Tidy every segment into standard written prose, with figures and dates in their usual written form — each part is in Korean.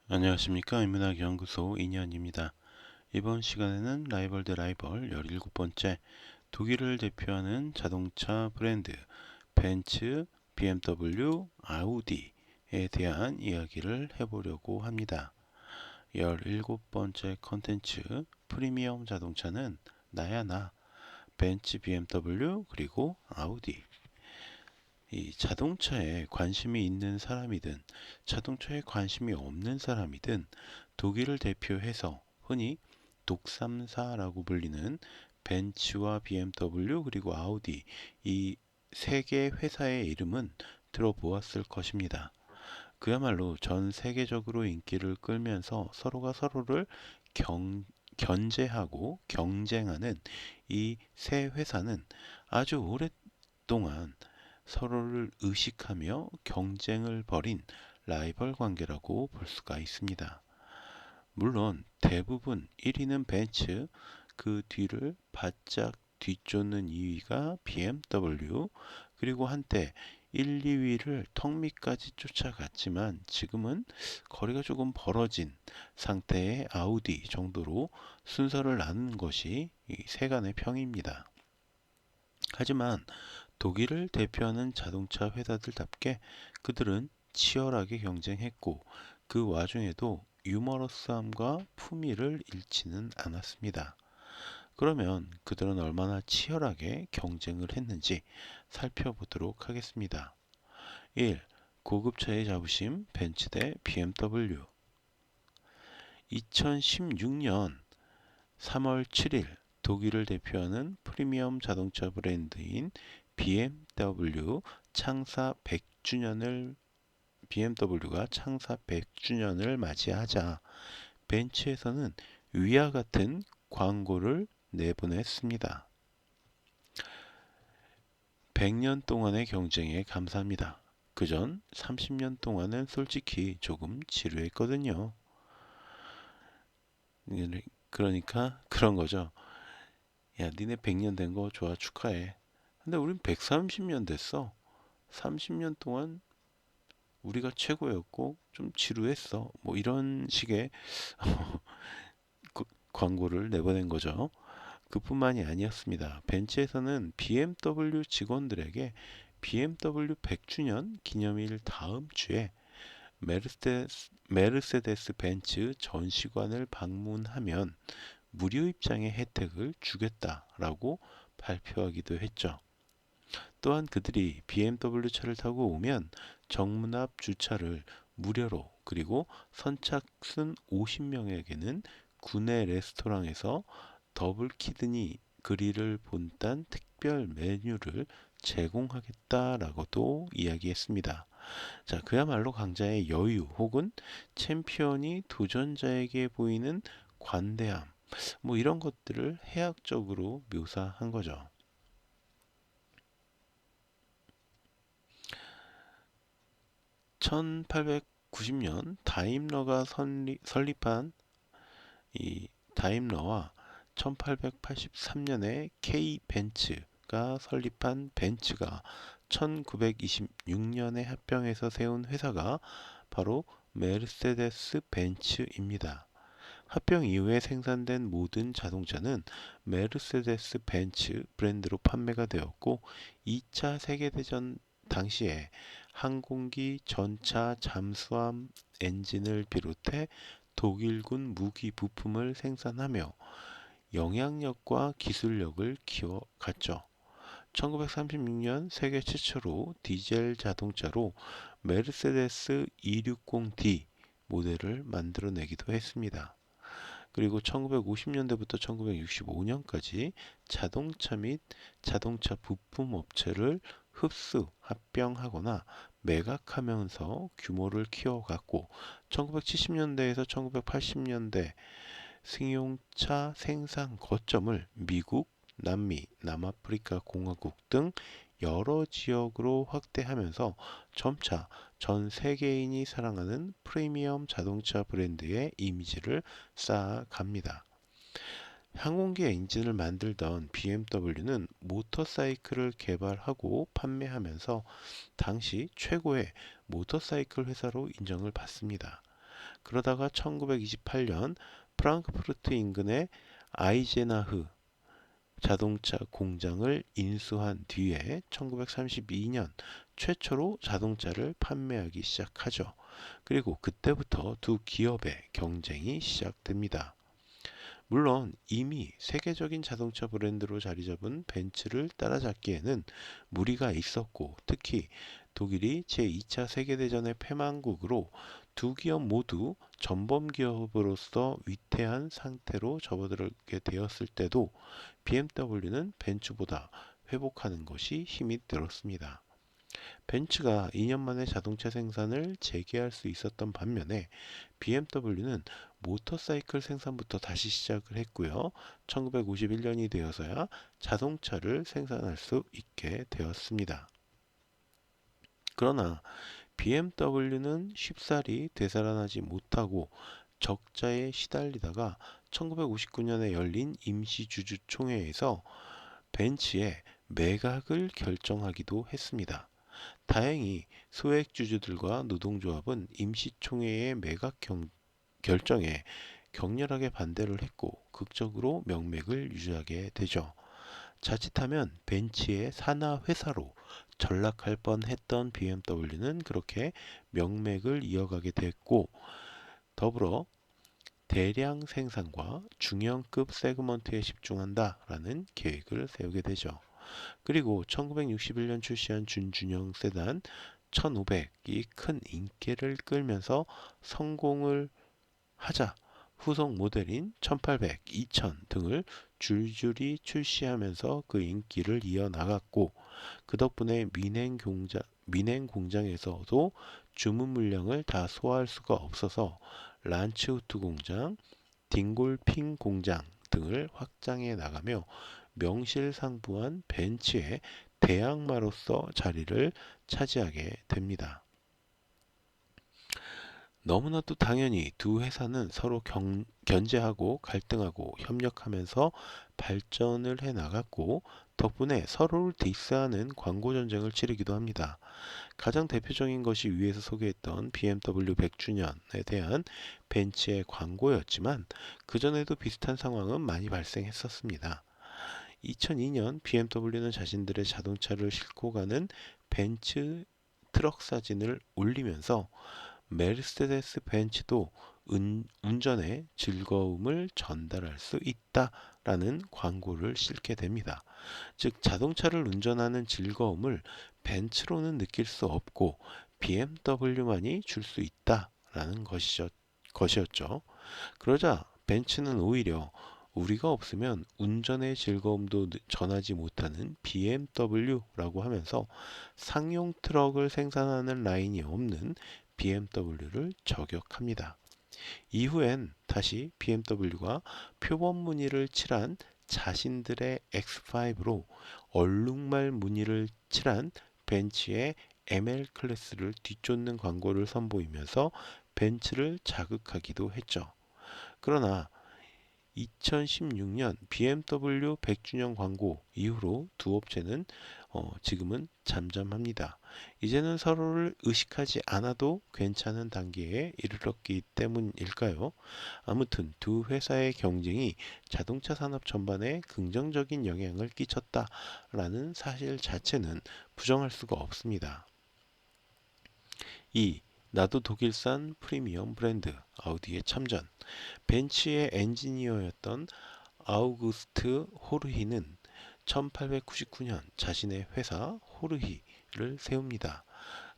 안녕하십니까. 인문학연구소 인현입니다. 이번 시간에는 라이벌 대 라이벌 17번째 독일을 대표하는 자동차 브랜드 벤츠, BMW, 아우디에 대한 이야기를 해보려고 합니다. 17번째 컨텐츠 프리미엄 자동차는 나야 나, 벤츠, BMW 그리고 아우디. 이 자동차에 관심이 있는 사람이든 자동차에 관심이 없는 사람이든 독일을 대표해서 흔히 독삼사라고 불리는 벤츠와 BMW 그리고 아우디 이 세 개 회사의 이름은 들어보았을 것입니다. 그야말로 전 세계적으로 인기를 끌면서 서로가 서로를 견제하고 경쟁하는 이 세 회사는 아주 오랫동안 서로를 의식하며 경쟁을 벌인 라이벌 관계라고 볼 수가 있습니다. 물론 대부분 1위는 벤츠, 그 뒤를 바짝 뒤쫓는 2위가 BMW, 그리고 한때 1, 2위를 턱 밑까지 쫓아갔지만 지금은 거리가 조금 벌어진 상태의 아우디 정도로 순서를 나누는 것이 이 세간의 평입니다. 하지만 독일을 대표하는 자동차 회사들답게 그들은 치열하게 경쟁했고 그 와중에도 유머러스함과 품위를 잃지는 않았습니다. 그러면 그들은 얼마나 치열하게 경쟁을 했는지 살펴보도록 하겠습니다. 1. 고급차의 자부심 벤츠 대 BMW. 2016년 3월 7일 독일을 대표하는 프리미엄 자동차 브랜드인 BMW 창사 100주년을 BMW가 창사 100주년을 맞이하자 벤츠에서는 위와 같은 광고를 내보냈습니다. 100년 동안의 경쟁에 감사합니다. 그전 30년 동안은 솔직히 조금 지루했거든요. 그러니까 그런 거죠. 야, 니네 100년 된 거 좋아, 축하해. 근데 우린 130년 됐어. 30년 동안 우리가 최고였고 좀 지루했어. 뭐 이런 식의 광고를 내보낸 거죠. 그뿐만이 아니었습니다. 벤츠에서는 BMW 직원들에게 BMW 100주년 기념일 다음 주에 메르세데스 벤츠 전시관을 방문하면 무료 입장의 혜택을 주겠다라고 발표하기도 했죠. 또한 그들이 BMW 차를 타고 오면 정문 앞 주차를 무료로, 그리고 선착순 50명에게는 구내 레스토랑에서 더블 키드니 그릴을 본딴 특별 메뉴를 제공하겠다라고도 이야기했습니다. 자, 그야말로 강자의 여유 혹은 챔피언이 도전자에게 보이는 관대함, 뭐 이런 것들을 해학적으로 묘사한 거죠. 1890년 다임러가 설립한 이 다임러와 1883년에 K 벤츠가 설립한 벤츠가 1926년에 합병해서 세운 회사가 바로 메르세데스 벤츠입니다. 합병 이후에 생산된 모든 자동차는 메르세데스 벤츠 브랜드로 판매가 되었고 2차 세계대전 당시에 항공기, 전차, 잠수함 엔진을 비롯해 독일군 무기 부품을 생산하며 영향력과 기술력을 키워갔죠. 1936년 세계 최초로 디젤 자동차로 메르세데스 260D 모델을 만들어내기도 했습니다. 그리고 1950년대부터 1965년까지 자동차 및 자동차 부품 업체를 흡수, 합병하거나 매각하면서 규모를 키워갔고 1970년대에서 1980년대 승용차 생산 거점을 미국, 남미, 남아프리카 공화국 등 여러 지역으로 확대하면서 점차 전 세계인이 사랑하는 프리미엄 자동차 브랜드의 이미지를 쌓아갑니다. 항공기 엔진을 만들던 BMW는 모터사이클을 개발하고 판매하면서 당시 최고의 모터사이클 회사로 인정을 받습니다. 그러다가 1928년 프랑크푸르트 인근의 아이제나흐 자동차 공장을 인수한 뒤에 1932년 최초로 자동차를 판매하기 시작하죠. 그리고 그때부터 두 기업의 경쟁이 시작됩니다. 물론 이미 세계적인 자동차 브랜드로 자리 잡은 벤츠를 따라잡기에는 무리가 있었고, 특히 독일이 제2차 세계대전의 패망국으로 두 기업 모두 전범 기업으로서 위태한 상태로 접어들게 되었을 때도 BMW는 벤츠보다 회복하는 것이 힘이 들었습니다. 벤츠가 2년 만에 자동차 생산을 재개할 수 있었던 반면에 BMW는 모터사이클 생산부터 다시 시작을 했고요. 1951년이 되어서야 자동차를 생산할 수 있게 되었습니다. 그러나 BMW는 쉽사리 되살아나지 못하고 적자에 시달리다가 1959년에 열린 임시주주총회에서 벤츠의 매각을 결정하기도 했습니다. 다행히 소액주주들과 노동조합은 임시총회의 매각 결정에 격렬하게 반대를 했고 극적으로 명맥을 유지하게 되죠. 자칫하면 벤츠의 산하 회사로 전락할 뻔했던 BMW는 그렇게 명맥을 이어가게 됐고, 더불어 대량 생산과 중형급 세그먼트에 집중한다라는 계획을 세우게 되죠. 그리고 1961년 출시한 준준형 세단 1500이 큰 인기를 끌면서 성공을 하자 후속 모델인 1800, 2000 등을 줄줄이 출시하면서 그 인기를 이어나갔고, 그 덕분에 민행 공장에서도 주문 물량을 다 소화할 수가 없어서 란츠후트 공장, 딩골핑 공장 등을 확장해 나가며 명실상부한 벤츠의 대항마로서 자리를 차지하게 됩니다. 너무나도 당연히 두 회사는 서로 견제하고 갈등하고 협력하면서 발전을 해 나갔고, 덕분에 서로를 디스하는 광고 전쟁을 치르기도 합니다. 가장 대표적인 것이 위에서 소개했던 BMW 100주년에 대한 벤츠의 광고였지만 그전에도 비슷한 상황은 많이 발생했었습니다. 2002년 BMW는 자신들의 자동차를 싣고 가는 벤츠 트럭 사진을 올리면서 메르세데스 벤츠도 운전의 즐거움을 전달할 수 있다라는 광고를 싣게 됩니다. 즉 자동차를 운전하는 즐거움을 벤츠로는 느낄 수 없고 BMW만이 줄 수 있다라는 것이었죠. 그러자 벤츠는 오히려 우리가 없으면 운전의 즐거움도 전하지 못하는 BMW라고 하면서 상용 트럭을 생산하는 라인이 없는 BMW를 저격합니다. 이후엔 다시 BMW가 표범 무늬를 칠한 자신들의 X5로 얼룩말 무늬를 칠한 벤츠의 ML 클래스를 뒤쫓는 광고를 선보이면서 벤츠를 자극하기도 했죠. 그러나 2016년 BMW 100주년 광고 이후로 두 업체는 지금은 잠잠합니다. 이제는 서로를 의식하지 않아도 괜찮은 단계에 이르렀기 때문일까요? 아무튼 두 회사의 경쟁이 자동차 산업 전반에 긍정적인 영향을 끼쳤다라는 사실 자체는 부정할 수가 없습니다. 2. 나도 독일산 프리미엄 브랜드 아우디의 참전. 벤츠의 엔지니어였던 아우구스트 호르히는 1899년 자신의 회사 호르히를 세웁니다.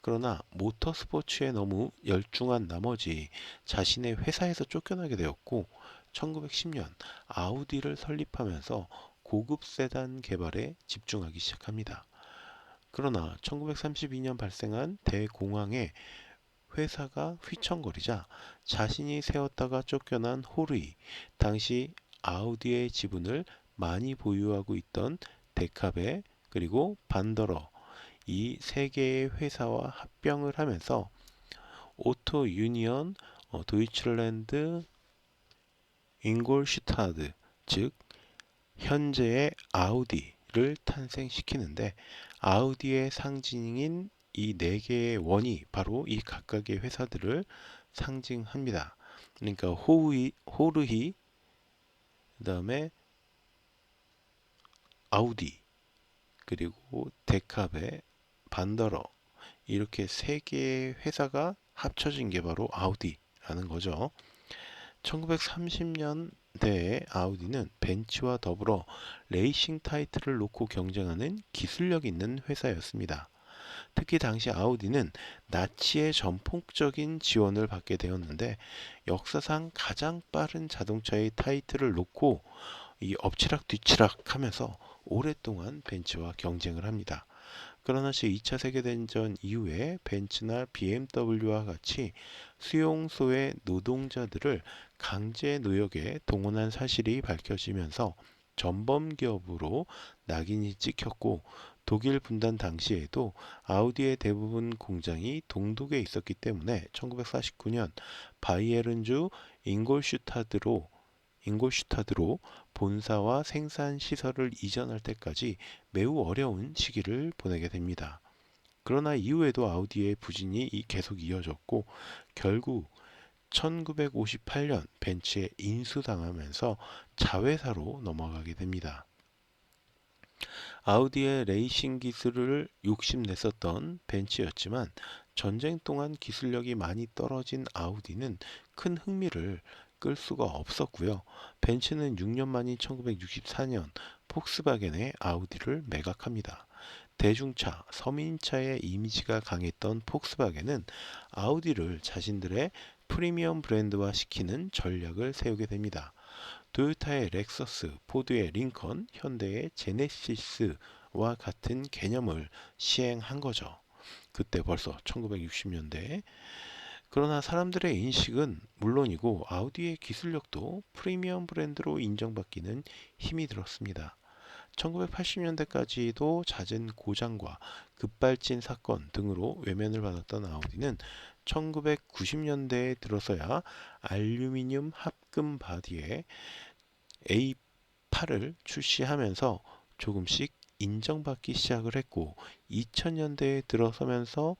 그러나 모터스포츠에 너무 열중한 나머지 자신의 회사에서 쫓겨나게 되었고 1910년 아우디를 설립하면서 고급 세단 개발에 집중하기 시작합니다. 그러나 1932년 발생한 대공황에 회사가 휘청거리자 자신이 세웠다가 쫓겨난 호르이, 당시 아우디의 지분을 많이 보유하고 있던 데카베 그리고 반더러 이 세 개의 회사와 합병을 하면서 오토 유니언 도이칠랜드 잉골슈타드, 즉 현재의 아우디를 탄생시키는데, 아우디의 상징인 이 네 개의 원이 바로 이 각각의 회사들을 상징합니다. 그러니까 호르히, 그 다음에 아우디, 그리고 데카베, 반더러, 이렇게 세 개의 회사가 합쳐진 게 바로 아우디라는 거죠. 1930년대에 아우디는 벤츠와 더불어 레이싱 타이틀을 놓고 경쟁하는 기술력 있는 회사였습니다. 특히 당시 아우디는 나치의 전폭적인 지원을 받게 되었는데 역사상 가장 빠른 자동차의 타이틀을 놓고 이 엎치락 뒤치락 하면서 오랫동안 벤츠와 경쟁을 합니다. 그러나 제2차 세계대전 이후에 벤츠나 BMW와 같이 수용소의 노동자들을 강제 노역에 동원한 사실이 밝혀지면서 전범 기업으로 낙인이 찍혔고, 독일 분단 당시에도 아우디의 대부분 공장이 동독에 있었기 때문에 1949년 바이에른주 잉골슈타드로 본사와 생산 시설을 이전할 때까지 매우 어려운 시기를 보내게 됩니다. 그러나 이후에도 아우디의 부진이 계속 이어졌고 결국 1958년 벤츠에 인수당하면서 자회사로 넘어가게 됩니다. 아우디의 레이싱 기술을 욕심냈었던 벤츠였지만 전쟁 동안 기술력이 많이 떨어진 아우디는 큰 흥미를 끌 수가 없었고요. 벤츠는 6년 만인 1964년 폭스바겐의 아우디를 매각합니다. 대중차, 서민차의 이미지가 강했던 폭스바겐은 아우디를 자신들의 프리미엄 브랜드화 시키는 전략을 세우게 됩니다. 토요타의 렉서스, 포드의 링컨, 현대의 제네시스와 같은 개념을 시행한 거죠. 그때 벌써 1960년대. 그러나 사람들의 인식은 물론이고 아우디의 기술력도 프리미엄 브랜드로 인정받기는 힘이 들었습니다. 1980년대까지도 잦은 고장과 급발진 사건 등으로 외면을 받았던 아우디는 1990년대에 들어서야 알루미늄 합금 바디에 A8을 출시하면서 조금씩 인정받기 시작을 했고, 2000년대에 들어서면서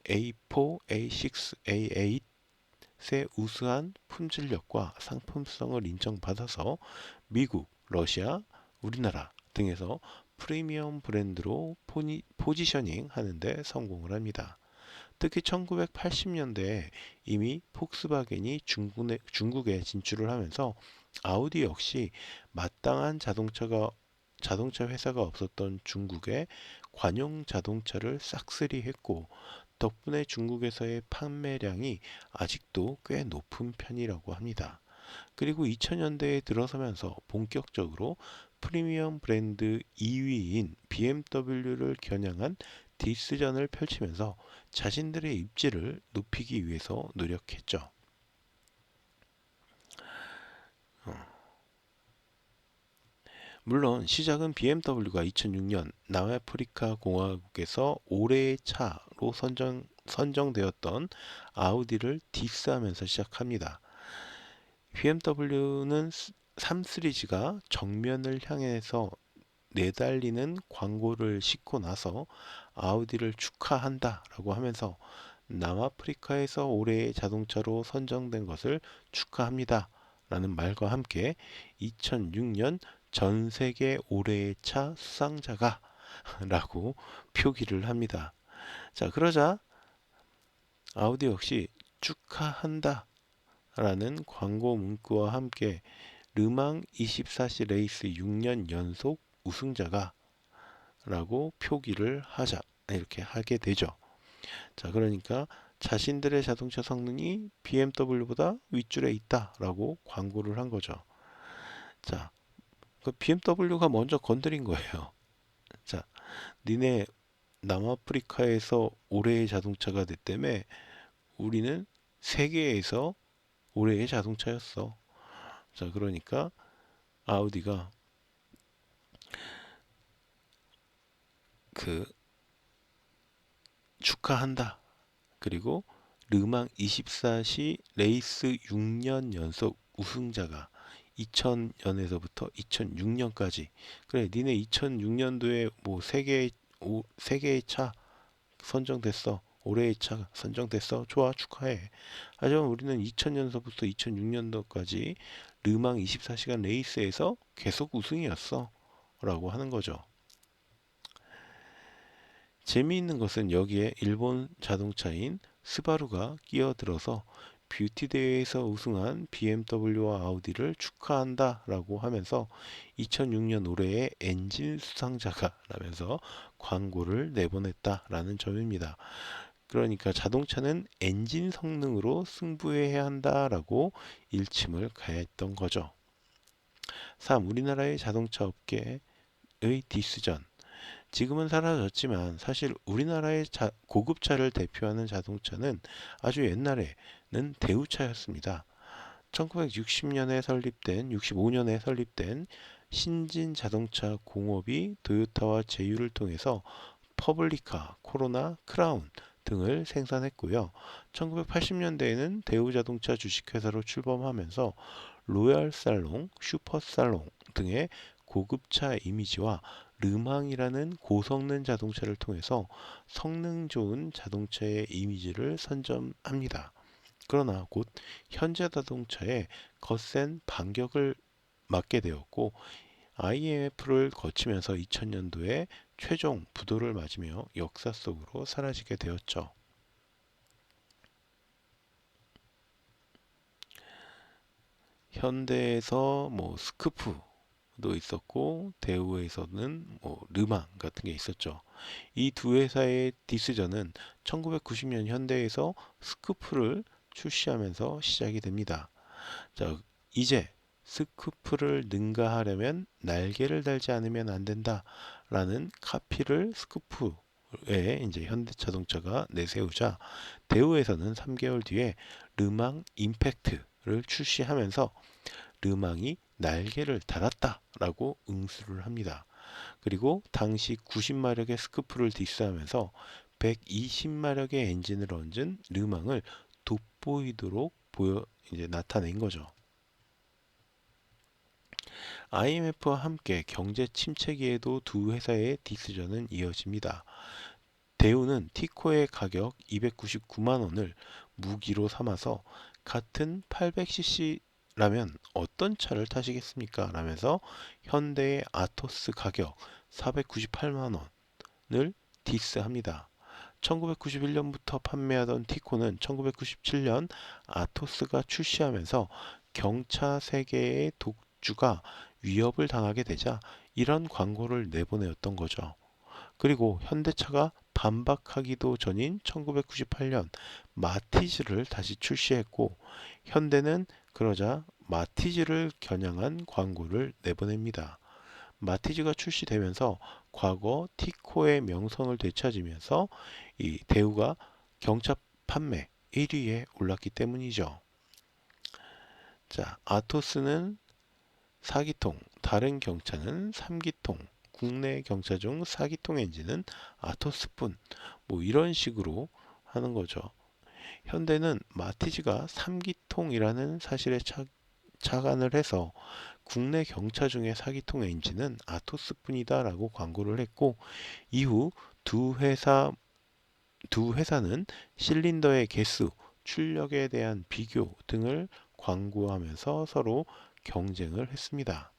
A4, A6, A8의 우수한 품질력과 상품성을 인정받아서 미국, 러시아, 우리나라 등에서 프리미엄 브랜드로 포지셔닝 하는데 성공을 합니다. 특히 1980년대에 이미 폭스바겐이 중국에 진출을 하면서 아우디 역시 마땅한 자동차 회사가 없었던 중국에 관용 자동차를 싹쓸이 했고, 덕분에 중국에서의 판매량이 아직도 꽤 높은 편이라고 합니다. 그리고 2000년대에 들어서면서 본격적으로 프리미엄 브랜드 2위인 BMW를 겨냥한 디스전을 펼치면서 자신들의 입지를 높이기 위해서 노력했죠. 물론 시작은 BMW가 2006년 남아프리카 공화국에서 올해의 차로 선정되었던 아우디를 디스하면서 시작합니다. BMW는 3 시리즈가 정면을 향해서 내달리는 광고를 싣고 나서 아우디를 축하한다라고 하면서 남아프리카에서 올해의 자동차로 선정된 것을 축하합니다 라는 말과 함께 2006년 전 세계 올해의 차 수상자가 라고 표기를 합니다. 자, 그러자 아우디 역시 축하한다 라는 광고 문구와 함께 르망 24시 레이스 6년 연속 우승자가 라고 표기를 하자, 이렇게 하게 되죠. 자, 그러니까 자신들의 자동차 성능이 BMW보다 윗줄에 있다라고 광고를 한 거죠. 자, 그 BMW가 먼저 건드린 거예요. 자, 니네 남아프리카에서 올해의 자동차가 됐다며, 우리는 세계에서 올해의 자동차였어. 자, 그러니까 아우디가 그 축하한다. 그리고 르망 24시 레이스 6년 연속 우승자가 2000년에서부터 2006년까지, 그래 니네 2006년도에 뭐 세계의 차 선정됐어, 올해의 차 선정됐어. 좋아, 축하해. 하지만 우리는 2000년서부터 2006년도까지 르망 24시간 레이스에서 계속 우승이었어. 라고 하는 거죠. 재미있는 것은 여기에 일본 자동차인 스바루가 끼어들어서 뷰티 대회에서 우승한 BMW와 아우디를 축하한다 라고 하면서 2006년 올해의 엔진 수상자가 라면서 광고를 내보냈다 라는 점입니다. 그러니까 자동차는 엔진 성능으로 승부해야 한다 라고 일침을 가했던 거죠. 3. 우리나라의 자동차 업계의 디스전. 지금은 사라졌지만 사실 우리나라의 고급차를 대표하는 자동차는 아주 옛날에는 대우차였습니다. 65년에 설립된 신진 자동차 공업이 도요타와 제휴를 통해서 퍼블리카, 코로나, 크라운 등을 생산했고요. 1980년대에는 대우자동차 주식회사로 출범하면서 로얄 살롱, 슈퍼 살롱 등의 고급차 이미지와 르망이라는 고성능 자동차를 통해서 성능 좋은 자동차의 이미지를 선점합니다. 그러나 곧 현대자동차의 거센 반격을 맞게 되었고 IMF를 거치면서 2000년도에 최종 부도를 맞으며 역사 속으로 사라지게 되었죠. 현대에서 스쿠프도 있었고 대우에서는 르망 같은 게 있었죠. 이 두 회사의 디스전은 1990년 현대에서 스쿠프를 출시하면서 시작이 됩니다. 자, 이제 스쿠프를 능가하려면 날개를 달지 않으면 안 된다라는 카피를 스쿠프에 이제 현대자동차가 내세우자 대우에서는 3개월 뒤에 르망 임팩트를 출시하면서 르망이 날개를 달았다라고 응수를 합니다. 그리고 당시 90마력의 스쿠프를 디스하면서 120마력의 엔진을 얹은 르망을 돋보이도록 이제 나타낸 거죠. IMF와 함께 경제 침체기에도 두 회사의 디스전은 이어집니다. 대우는 티코의 가격 299만 원을 무기로 삼아서 같은 800cc라면 어떤 차를 타시겠습니까? 라면서 현대의 아토스 가격 498만 원을 디스합니다. 1991년부터 판매하던 티코는 1997년 아토스가 출시하면서 경차 세계의 독주가 위협을 당하게 되자 이런 광고를 내보내었던 거죠. 그리고 현대차가 반박하기도 전인 1998년 마티즈를 다시 출시했고 현대는 그러자 마티즈를 겨냥한 광고를 내보냅니다. 마티즈가 출시되면서 과거 티코의 명성을 되찾으면서 이 대우가 경차 판매 1위에 올랐기 때문이죠. 자, 아토스는 4기통, 다른 경차는 3기통, 국내 경차 중 4기통 엔진은 아토스뿐. 이런 식으로 하는 거죠. 현대는 마티즈가 3기통이라는 사실에 착안을 해서 국내 경차 중에 4기통 엔진은 아토스뿐이다 라고 광고를 했고 이후 두 회사는 실린더의 개수, 출력에 대한 비교 등을 광고하면서 서로 경쟁을 했습니다.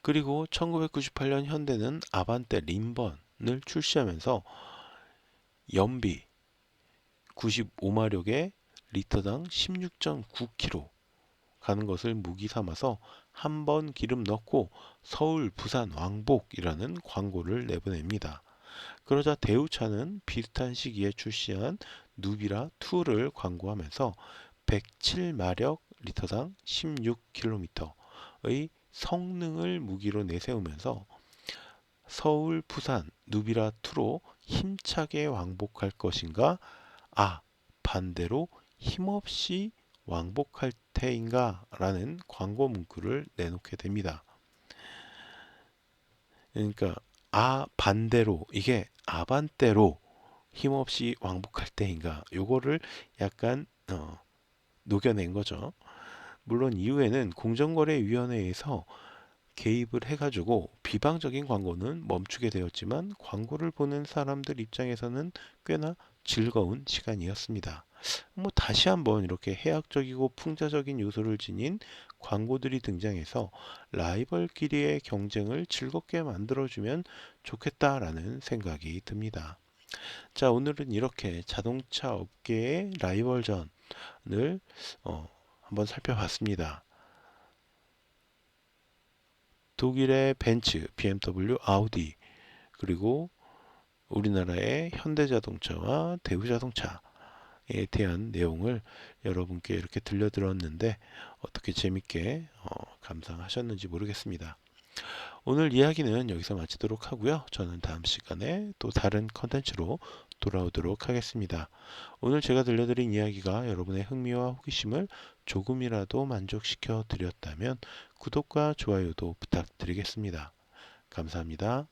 그리고 1998년 현대는 아반떼 림번을 출시하면서 연비 95마력에 리터당 16.9km 가는 것을 무기 삼아서 한 번 기름 넣고 서울, 부산, 왕복이라는 광고를 내보냅니다. 그러자 대우차는 비슷한 시기에 출시한 누비라 2를 광고하면서 107마력 리터당 16km의 성능을 무기로 내세우면서 서울, 부산, 누비라 2로 힘차게 왕복할 것인가? 반대로 힘없이 왕복할 테인가? 라는 광고 문구를 내놓게 됩니다. 그러니까 반대로 이게 아반떼로 힘없이 왕복할 때인가 요거를 약간 녹여낸 거죠. 물론 이후에는 공정거래위원회에서 개입을 해가지고 비방적인 광고는 멈추게 되었지만 광고를 보는 사람들 입장에서는 꽤나 즐거운 시간이었습니다. 다시 한번 이렇게 해학적이고 풍자적인 요소를 지닌 광고들이 등장해서 라이벌끼리의 경쟁을 즐겁게 만들어주면 좋겠다라는 생각이 듭니다. 자, 오늘은 이렇게 자동차 업계의 라이벌전을 한번 살펴봤습니다. 독일의 벤츠, BMW, 아우디, 그리고 우리나라의 현대자동차와 대우자동차에 대한 내용을 여러분께 이렇게 들려드렸는데 어떻게 재밌게 감상하셨는지 모르겠습니다. 오늘 이야기는 여기서 마치도록 하고요. 저는 다음 시간에 또 다른 컨텐츠로 돌아오도록 하겠습니다. 오늘 제가 들려드린 이야기가 여러분의 흥미와 호기심을 조금이라도 만족시켜 드렸다면 구독과 좋아요도 부탁드리겠습니다. 감사합니다.